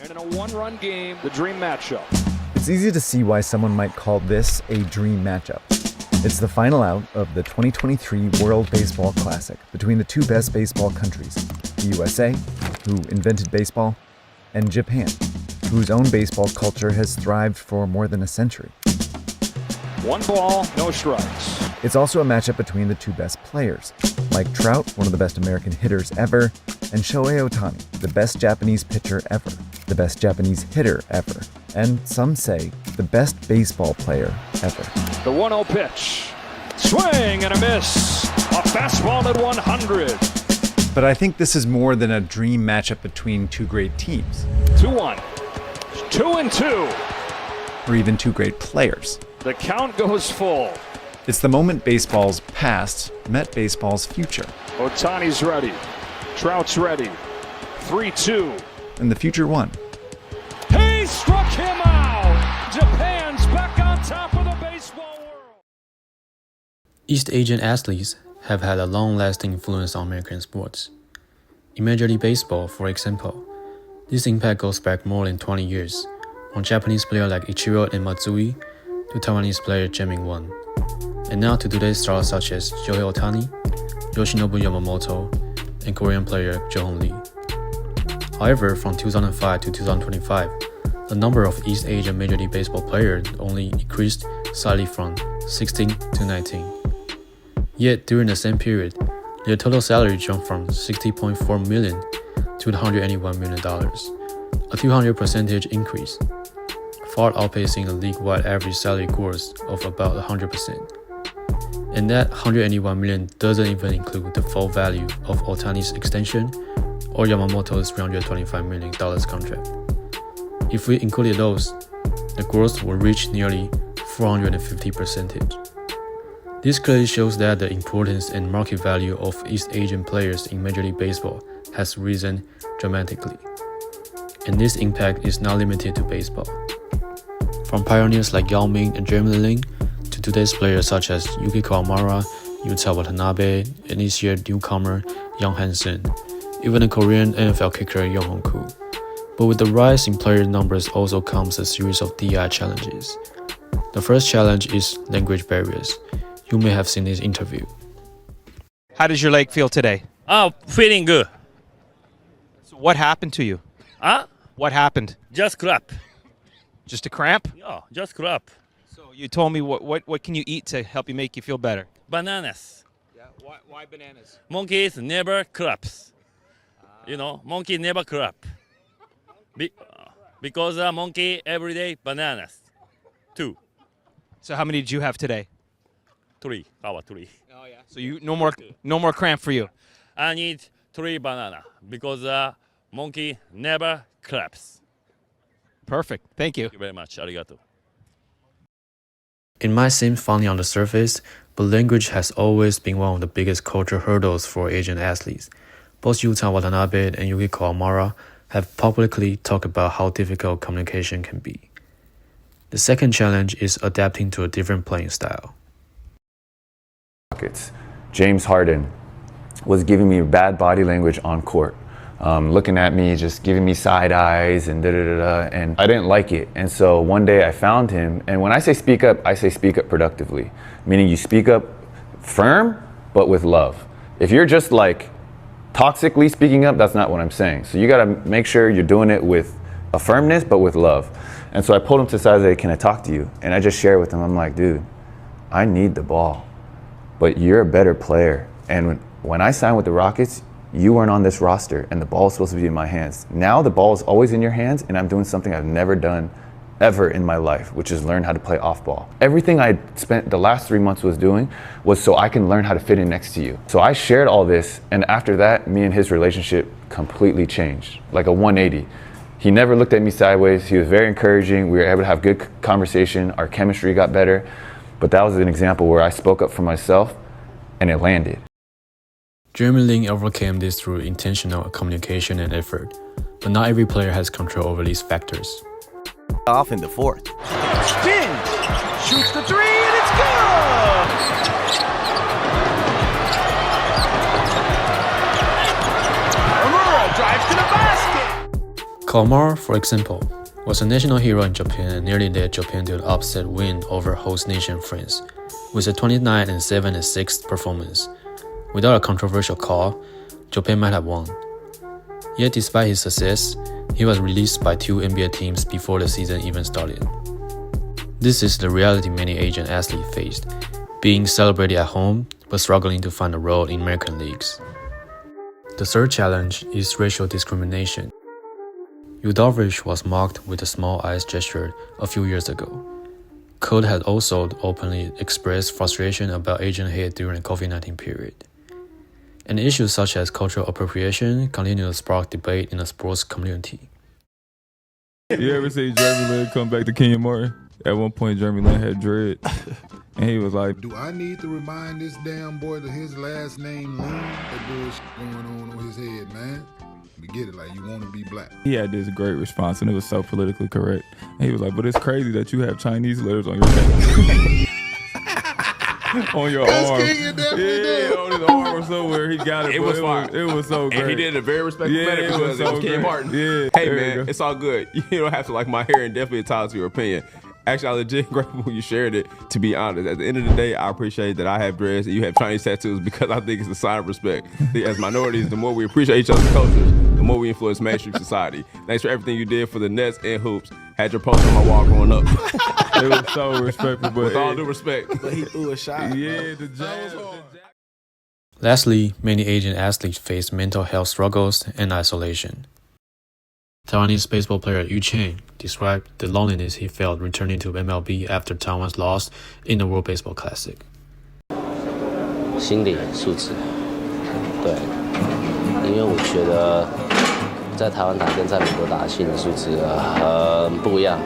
And in a one-run game, the dream matchup. It's easy to see why someone might call this a dream matchup. It's the final out of the 2023 World Baseball Classic between the two best baseball countries, the USA, who invented baseball, and Japan, whose own baseball culture has thrived for more than a century. 1 ball, no strikes. It's also a matchup between the two best players, Mike Trout, one of the best American hitters ever, and Shohei Ohtani, the best Japanese pitcher ever, the best Japanese hitter ever, and some say the best baseball player ever. The 1-0 pitch. Swing and a miss. A fastball at 100. But I think this is more than a dream matchup between two great teams. 2-1. 2-2. Or even two great players. The count goes full. It's the moment baseball's past met baseball's future. Ohtani's ready. Trout's ready. 3-2. And the future won. He struck him out! Japan's back on top of the baseball world. East Asian athletes have had a long-lasting influence on American sports. In Major League Baseball, for example, this impact goes back more than 20 years, from Japanese players like Ichiro and Matsui to Taiwanese player Jae-Min Won, and now to today's stars such as Shohei Ohtani, Yoshinobu Yamamoto, and Korean player Jo-Hong Lee. However, from 2005 to 2025, the number of East Asian Major League Baseball players only increased slightly from 16 to 19. Yet, during the same period, their total salary jumped from $60.4 million to $181 million, a 200% increase, far outpacing the league-wide average salary growth of about 100%. And that $181 million doesn't even include the full value of Ohtani's extension or Yamamoto's $325 million contract. If we included those, the growth would reach nearly 450%. This clearly shows that the importance and market value of East Asian players in Major League Baseball has risen dramatically. And this impact is not limited to baseball. From pioneers like Yao Ming and Jeremy Lin to today's players such as Yuki Kawamura, Yuta Watanabe, and this year's newcomer Young Hansen, even the Korean NFL kicker Young Hong-koo. But with the rise in player numbers also comes a series of DI challenges. The first challenge is language barriers. You may have seen this interview. How does your leg feel today? Oh, feeling good. So what happened to you? What happened? Just crap. Just a cramp? Yeah, just crap. So you told me what can you eat to help you make you feel better? Bananas. Yeah. Why bananas? Monkeys never craps. Monkey never crap. Because a monkey every day bananas. 2, So how many did you have today? 3. How about 3? Oh yeah. So you no more cramp for you. I need 3 banana because monkey never craps. Perfect. Thank you. Thank you very much. Arigato. It might seem funny on the surface, but language has always been one of the biggest cultural hurdles for Asian athletes. Both Yuta Watanabe and Yuki Kawamura have publicly talked about how difficult communication can be. The second challenge is adapting to a different playing style. James Harden was giving me bad body language on court, looking at me, just giving me side eyes and da-da-da-da, and I didn't like it. And so one day I found him, and when I say speak up productively, meaning you speak up firm, but with love. If you're just like toxically speaking up, that's not what I'm saying. So you gotta make sure you're doing it with a firmness, but with love. And so I pulled him to the side and said, can I talk to you? And I just shared with him, I'm like, dude, I need the ball, but you're a better player. And when I signed with the Rockets, you weren't on this roster and the ball is supposed to be in my hands. Now the ball is always in your hands and I'm doing something I've never done ever in my life, which is learn how to play off ball. Everything I spent the last 3 months was doing was so I can learn how to fit in next to you. So I shared all this, and after that, me and his relationship completely changed, like a 180. He never looked at me sideways. He was very encouraging. We were able to have good conversation. Our chemistry got better. But that was an example where I spoke up for myself and it landed. Jeremy Lin overcame this through intentional communication and effort, but not every player has control over these factors. Off in the fourth. Spins, shoots the 3, and it's good! Romero drives to the basket! Kawamura, for example, was a national hero in Japan and nearly led Japan to an upset win over host nation France, with a 29-7-6 performance. Without a controversial call, Japan might have won. Yet despite his success, he was released by 2 NBA teams before the season even started. This is the reality many Asian athletes faced, being celebrated at home but struggling to find a role in American leagues. The third challenge is racial discrimination. Udovich was mocked with a small ice gesture a few years ago. Code had also openly expressed frustration about Asian hate during the COVID-19 period. And issues such as cultural appropriation continue to spark debate in the sports community. You ever see Jeremy Lin come back to Kenyon Martin? At one point, Jeremy Lin had dread, and he was like, "Do I need to remind this damn boy that his last name Lin? That bullshit going on his head, man. We get it, like you want to be black." He had this great response, and it was so politically correct. And he was like, "But it's crazy that you have Chinese letters on your face." On your arm. Yeah, on his arm or somewhere. He got it. It was fire. It was so great. And he did it in a very respectful manner because it was Ken Martin. Yeah. Hey, man, it's all good. You don't have to like my hair and definitely entitled to your opinion. Actually, I legit grateful when you shared it, to be honest. At the end of the day, I appreciate that I have dreads and you have Chinese tattoos because I think it's a sign of respect. As minorities, the more we appreciate each other's cultures, the more we influence mainstream society. Thanks for everything you did for the Nets and hoops. Had your poster on my wall growing up. It was so respectful. But with all due respect. But he threw a shot. Yeah, the jazz. Lastly, many Asian athletes face mental health struggles and isolation. Taiwanese baseball player Yu Chang described the loneliness he felt returning to MLB after Taiwan's loss in the World Baseball Classic. 心理素质，对，因为我觉得在台湾打跟在美国打的心理素质很不一样。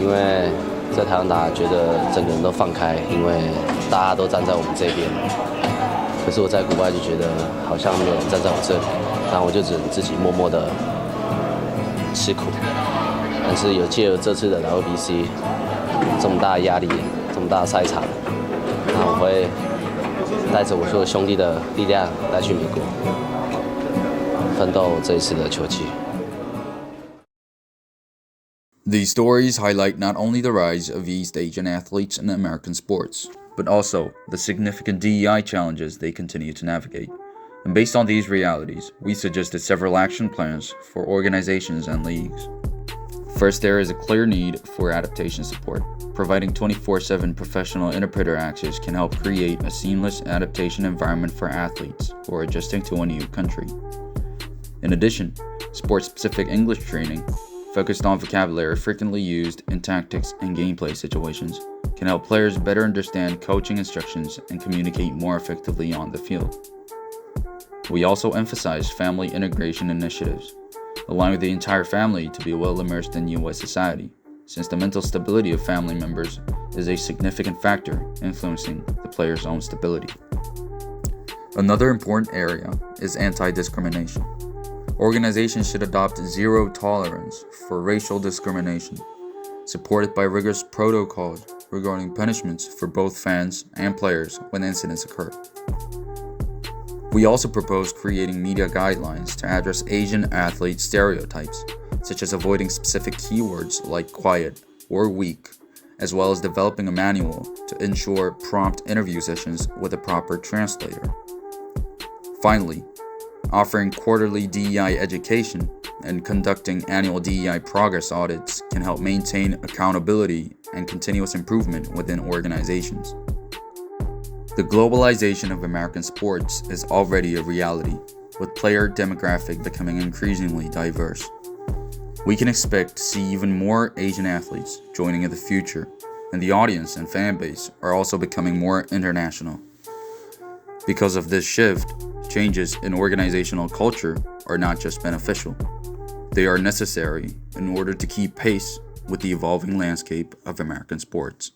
因为在台湾打，觉得整个人都放开，因为大家都站在我们这边。可是我在国外就觉得好像没有人站在我这里，然后我就只能自己默默的吃苦。但是有借由这次的 WBC 这么大的压力，这么大的赛场，那我会带着我所有兄弟的力量来去美国，奋斗这一次的球季。 These stories highlight not only the rise of East Asian athletes in American sports, but also the significant DEI challenges they continue to navigate. And based on these realities, we suggested several action plans for organizations and leagues. First, there is a clear need for adaptation support. Providing 24/7 professional interpreter access can help create a seamless adaptation environment for athletes who are adjusting to a new country. In addition, sport-specific English training, focused on vocabulary frequently used in tactics and gameplay situations, can help players better understand coaching instructions and communicate more effectively on the field. We also emphasize family integration initiatives, allowing the entire family to be well immersed in U.S. society, since the mental stability of family members is a significant factor influencing the player's own stability. Another important area is anti-discrimination. Organizations should adopt zero tolerance for racial discrimination, supported by rigorous protocols regarding punishments for both fans and players when incidents occur. We also propose creating media guidelines to address Asian athlete stereotypes, such as avoiding specific keywords like quiet or weak, as well as developing a manual to ensure prompt interview sessions with a proper translator. Finally, offering quarterly DEI education and conducting annual DEI progress audits can help maintain accountability and continuous improvement within organizations. The globalization of American sports is already a reality, with player demographic becoming increasingly diverse. We can expect to see even more Asian athletes joining in the future, and the audience and fan base are also becoming more international. Because of this shift, changes in organizational culture are not just beneficial. They are necessary in order to keep pace with the evolving landscape of American sports.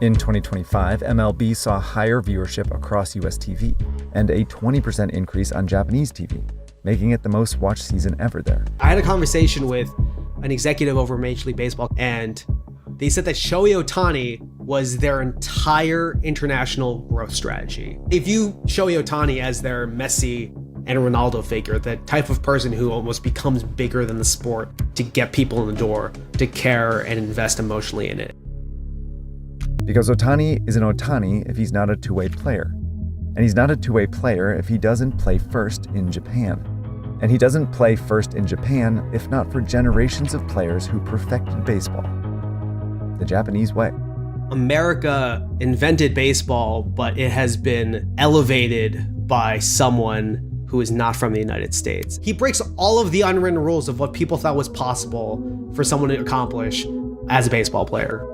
In 2025, MLB saw higher viewership across US TV and a 20% increase on Japanese TV, making it the most watched season ever there. I had a conversation with an executive over Major League Baseball, and they said that Shohei Ohtani was their entire international growth strategy. They view Shohei Ohtani as their Messi and Ronaldo figure, the type of person who almost becomes bigger than the sport to get people in the door, to care and invest emotionally in it. Because Ohtani is an Ohtani if he's not a two-way player. And he's not a two-way player if he doesn't play first in Japan. And he doesn't play first in Japan if not for generations of players who perfected baseball the Japanese way. America invented baseball, but it has been elevated by someone who is not from the United States. He breaks all of the unwritten rules of what people thought was possible for someone to accomplish as a baseball player.